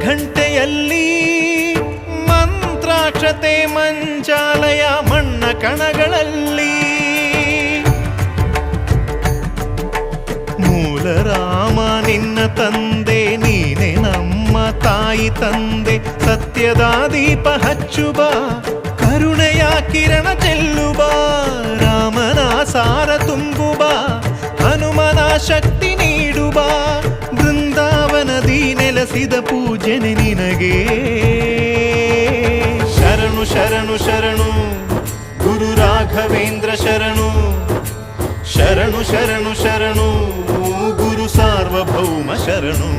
ಘಂಟೆಯಲ್ಲಿ ಮಂತ್ರಾಕ್ಷತೆ ಮಂಚಾಲಯ ಮಣ್ಣ ಕಣಗಳಲ್ಲಿ ಮೂಲ ರಾಮ ನಿನ್ನ ತಂದೆ ನೀನೆ ನಮ್ಮ ತಾಯಿ ತಂದೆ ಸತ್ಯದ ದೀಪ ಹಚ್ಚುಬ ಕರುಣೆಯ ಕಿರಣ ಚೆಲ್ಲುಬ ರಾಮನ ಸಾರ ತುಂಬುಬ ಹನುಮನ ಶಕ್ತಿ ನೀಡುಬ ಬೃಂದಾವನದಿ ನೆಲೆಸಿದ ಪೂಜನೆ ನಿನಗೆ ಶರಣು ಶರಣು ಶರಣು ಗುರು ರಾಘವೇಂದ್ರ ಶರಣು ಶರಣು ಶರಣು ಶರಣು ಗುರು ಸಾರ್ವಭೌಮ ಶರಣು.